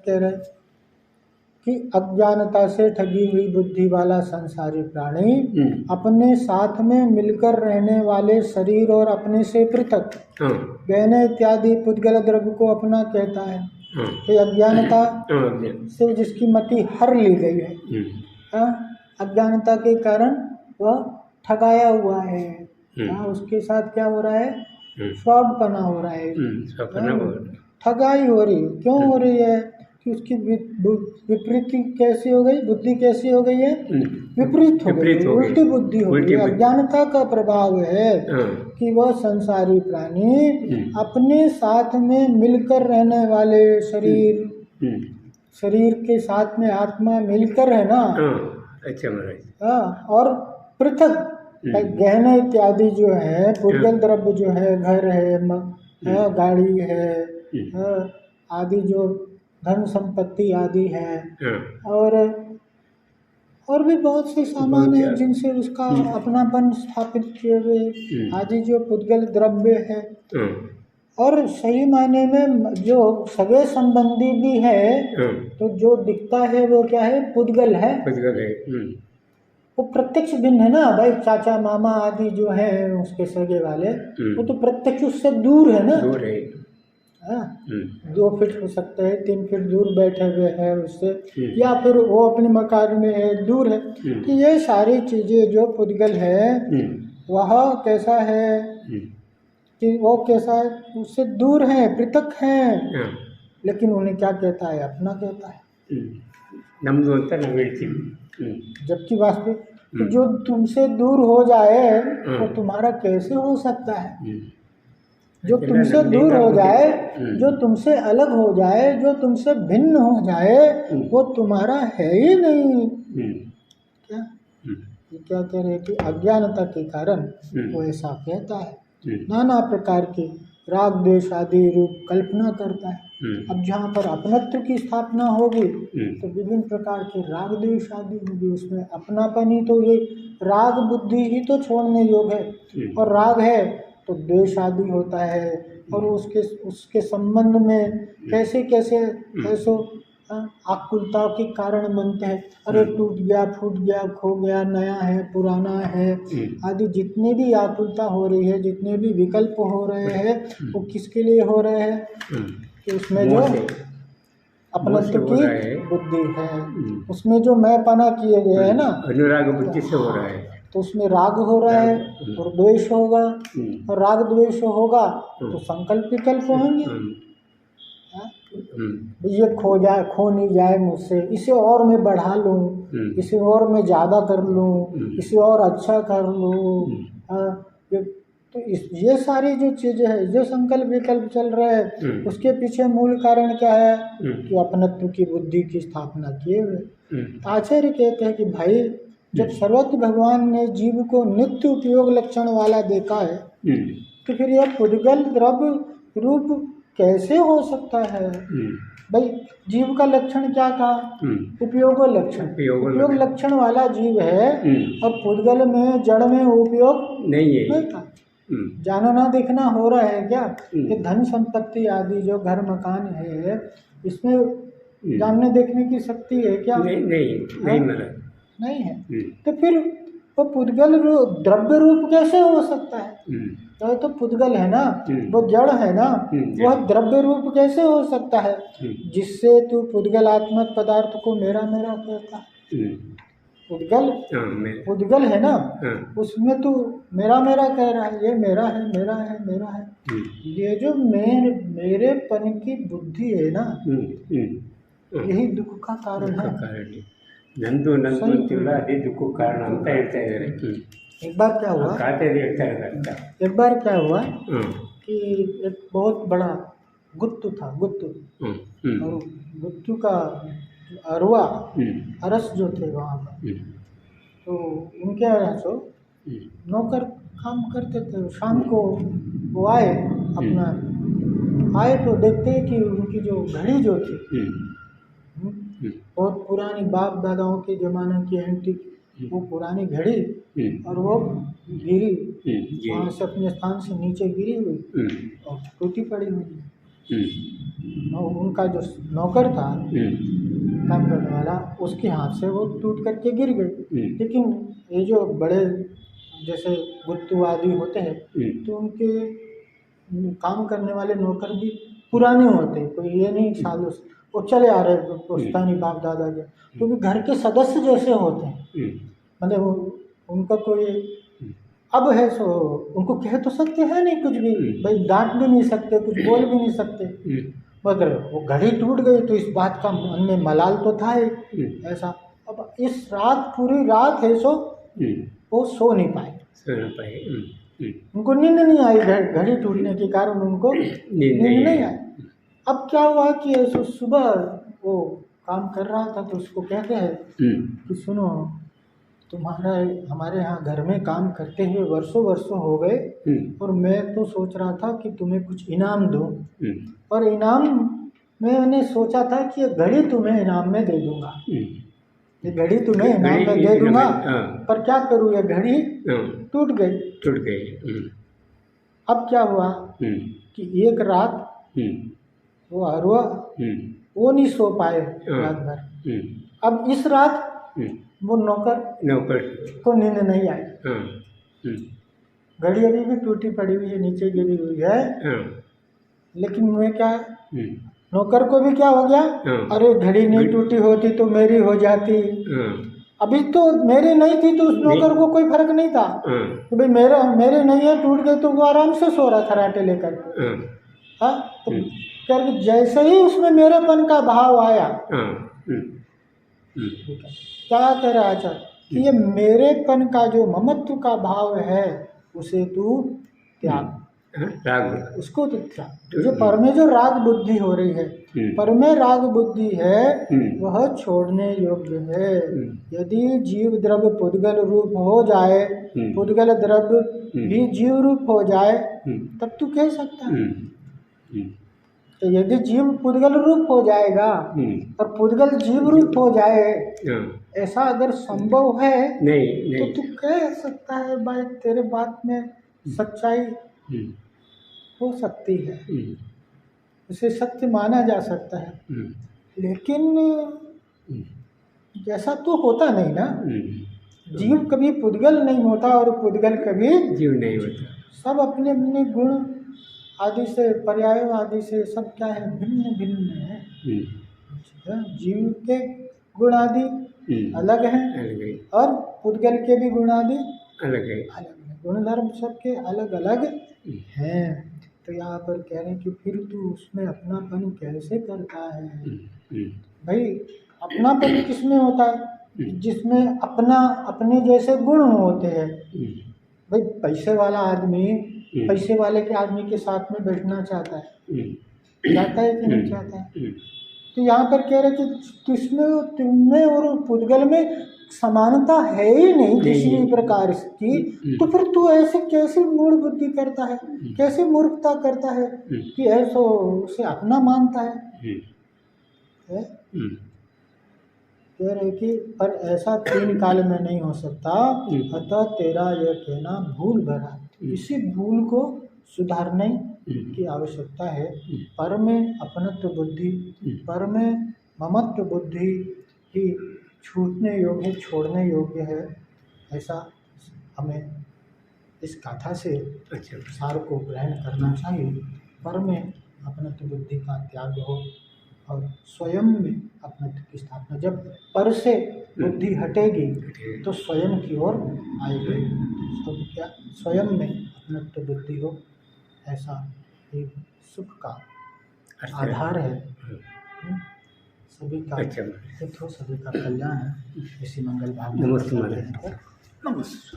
कह रहे कि अज्ञानता से ठगी हुई बुद्धि वाला संसारी प्राणी अपने साथ में मिलकर रहने वाले शरीर और अपने से पृथक गहने इत्यादि पुद्गल द्रव्य को अपना कहता है। ये अज्ञानता से जिसकी मति हर ली गई है, अज्ञानता के कारण वह ठगाया हुआ है। उसके साथ क्या हो रहा है? फ्रॉड पना हो रहा है, ठगाई हो रही है। क्यों हो रही है? कि उसकी विपरीत कैसी हो गई? बुद्धि कैसी हो गई है? विपरीत हो गई, उल्टी बुद्धि हो गई। अज्ञानता का प्रभाव है कि वह संसारी प्राणी अपने साथ में मिलकर रहने वाले शरीर के साथ में आत्मा मिलकर है ना। अच्छा महाराज। और पृथक गहने इत्यादि जो है, पुद्गल द्रव्य जो है, घर है, गाड़ी है, आदि जो धन संपत्ति आदि है, और भी बहुत से सामान है जिनसे उसका अपनापन स्थापित किए हुए आदि जो पुद्गल द्रव्य है। और सही मायने में जो सगे संबंधी भी है, तो जो दिखता है वो क्या है? पुद्गल है। वो प्रत्यक्ष भिन्न है ना भाई। चाचा मामा आदि जो है उसके सगे वाले, वो तो प्रत्यक्ष उससे दूर है ना। 2 फीट हो सकते हैं, 3 फीट दूर बैठे हुए हैं उससे, या फिर वो अपने मकान में है, दूर है। कि ये सारी चीजें जो पुद्गल है वह कैसा है कि वो कैसा है? उससे दूर है, पृथक है, लेकिन उन्हें क्या कहता है? अपना कहता है। जबकि वास्तविक जो तुमसे दूर हो जाए वो तुम्हारा कैसे हो सकता है? जो तुमसे दूर हो जाए, जो तुमसे अलग हो जाए, जो तुमसे भिन्न हो जाए, वो तुम्हारा है ही नहीं। क्या ये क्या कह रहे हैं कि अज्ञानता के कारण वो ऐसा कहता है। नाना प्रकार के राग द्वेष आदि रूप कल्पना करता है। अब जहाँ पर अपनत्व की स्थापना होगी तो विभिन्न प्रकार के राग द्वेष आदि होगी। उसमें अपनापन ही तो, ये राग बुद्धि ही तो छोड़ने योग्य है। और राग है तो द्वेष आदि होता है, और उसके संबंध में कैसे कैसे ऐसो आकुलता के कारण बनते हैं। अरे टूट गया, फूट गया, खो गया, नया है, पुराना है आदि जितने भी आकुलता हो रही है, जितने भी विकल्प हो रहे हैं, वो किसके लिए हो रहे हैं? कि उसमें जो अपनत्व की बुद्धि है, उसमें जो मैं पना किए गए है ना, अनुराग बुद्धि से हो रहा है, तो उसमें राग हो रहा है और द्वेष होगा, और राग द्वेष होगा तो संकल्प विकल्प होंगे। ये खो नहीं जाए मुझसे, इसे और मैं बढ़ा लूँ, इसे और मैं ज़्यादा कर लूँ, इसे और अच्छा कर लूँ। तो ये सारी जो चीज़ें हैं, जो संकल्प विकल्प चल रहे हैं, उसके पीछे मूल कारण क्या है? कि अपनत्व की बुद्धि की स्थापना किए हुए। आचार्य कहते हैं कि भाई जब सर्वत्र भगवान ने जीव को नित्य उपयोग लक्षण वाला देखा है, तो फिर यह पुद्गल द्रव्य रूप कैसे हो सकता है? भाई जीव का लक्षण क्या था? उपयोग लक्षण। उपयोग लक्षण वाला जीव है, और पुद्गल में जड़ में उपयोग नहीं था। जानना देखना हो रहा है क्या? ये धन संपत्ति आदि जो घर मकान है, इसमें जानने देखने की शक्ति है क्या? नहीं है। तो फिर वो पुद्गल द्रव्य रूप कैसे हो सकता है? तो पुद्गल है ना, वो जड़ है ना, वह द्रव्य रूप कैसे हो सकता है? जिससे तू पुद्गलात्मक पदार्थ को मेरा मेरा कहता है। पुद्गल है ना, उसमें तू मेरा मेरा कह रहा है, ये मेरा है, मेरा है, मेरा है। ये जो मेरेपन की बुद्धि है ना, यही दुख का कारण है। ನಂದು ಅಂತೀವಲ್ಲ ಅದೇ ದುಃಖ ಕಾರಣ ಅಂತ ಹೇಳ್ತಾ ಇದ್ದಾರೆ. एक बार क्या हुआ कि एक बहुत बड़ा गुत्तु था, और गुत्तु का अरवा अरस जो थे वहाँ पर, तो उनके यहाँ से नौकर काम करते थे। शाम को वो आए तो देखते कि उनकी जो घड़ी जो थी, बहुत पुरानी बाप दादाओं के ज़माने की एंटीक, वो पुरानी घड़ी, और वो गिरी वहाँ से अपने स्थान से नीचे गिरी हुई और टूटी पड़ी हुई। उनका जो नौकर था काम करने वाला, उसके हाथ से वो टूट करके गिर गई। लेकिन ये जो बड़े जैसे गुत्तू आदि होते हैं तो उनके काम करने वाले नौकर भी पुराने होते हैं, कोई ये नहीं सालों से वो चले आ रहे पुश्तैनी बाप दादा के, तो भी घर के सदस्य जैसे होते हैं। मतलब उनका कोई अब है सो उनको कह तो सकते हैं नहीं कुछ भी, भाई डांट भी नहीं सकते, कुछ बोल भी नहीं सकते, मगर वो घड़ी टूट गई तो इस बात का मन में मलाल तो था ही ऐसा। अब इस रात पूरी रात है सो वो सो नहीं पाए, उनको नींद नहीं आई, घड़ी टूटने के कारण उनको नींद नहीं आई। अब क्या हुआ कि ऐसे सुबह वो काम कर रहा था तो उसको कहते हैं कि सुनो, तुम्हारा हमारे यहाँ घर में काम करते हुए वर्षों हो गए और मैं तो सोच रहा था कि तुम्हें कुछ इनाम दूं, और इनाम मैंने सोचा था कि ये घड़ी तुम्हें इनाम में दे दूंगा, ये घड़ी तुम्हें इनाम में दे दूंगा, पर क्या करूँ ये घड़ी टूट गई। अब क्या हुआ कि एक रात वो अरवा वो नहीं सो पाए रात भर। अब इस रात वो नौकर को नींद नहीं आई, घड़ी अभी भी टूटी पड़ी हुई है, नीचे गिरी हुई है, लेकिन मैं क्या नौकर को भी क्या हो गया, अरे घड़ी नहीं टूटी होती तो मेरी हो जाती, अभी तो मेरी नहीं थी तो उस नौकर को कोई फर्क नहीं था तो भाई मेरे नहीं है, टूट गई तो वो आराम से सो रहा खराटे लेकर। तो करके जैसे ही उसमें मेरेपन का भाव आया, क्या कह रहा है कि ये मेरेपन का जो ममत्व का भाव है उसे तू त्याग, राग उसको तो त्याग। जो पर में जो राग बुद्धि हो रही है, पर में राग बुद्धि है वह छोड़ने योग्य है। यदि जीव द्रव्य पुद्गल रूप हो जाए, पुद्गल द्रव्य भी जीव रूप हो जाए, तब तू कह सकता है। तो यदि जीव पुद्गल रूप हो जाएगा और पुद्गल जीव रूप हो जाए, ऐसा अगर संभव है नहीं। तो तू कह सकता है भाई तेरे बात में सच्चाई हो सकती है, उसे सत्य माना जा सकता है, लेकिन जैसा तो होता नहीं ना। जीव कभी पुद्गल नहीं होता और पुद्गल कभी जीव नहीं होता। सब अपने अपने गुण आदि से, पर्याय आदि से सब क्या है, भिन्न भिन्न है। जीव के गुण आदि अलग हैं और पुद्गल के भी गुण आदि अलग है, गुणधर्म सबके अलग अलग हैं। तो यहाँ पर कह रहे हैं कि फिर तू उसमें अपनापन कैसे करता है। भाई अपनापन किसमें होता है, जिसमें अपने जैसे गुण होते हैं। भाई पैसे वाला आदमी पैसे वाले के आदमी के साथ में बैठना चाहता है, चाहता है कि नहीं चाहता है। तो यहाँ पर कह रहे कि तुमने और पुद्गल में समानता है ही नहीं किसी भी प्रकार की, तो फिर तू ऐसे कैसे मूढ़ बुद्धि करता है, कैसे मूर्खता करता है कि ऐसा उसे अपना मानता है। कह रहे कि पर ऐसा 3 काल में नहीं हो सकता, अतः तेरा यह कहना भूल भरा। इसी भूल को सुधारने की आवश्यकता है। पर में अपनत्व बुद्धि, पर में ममत्व बुद्धि ही छूटने योग्य, छोड़ने योग्य है। ऐसा हमें इस कथा से सार को ग्रहण करना चाहिए। पर में अपनत्व बुद्धि का त्याग हो और स्वयं में अपनत्व की स्थापना। जब पर से बुद्धि हटेगी तो स्वयं की ओर आएगी। तो क्या स्वयं में अपनत्व बुद्धि हो, ऐसा एक सुख का आधार है। सभी का हित हो, सभी का कल्याण है। इसी मंगल भाव नमस्ते।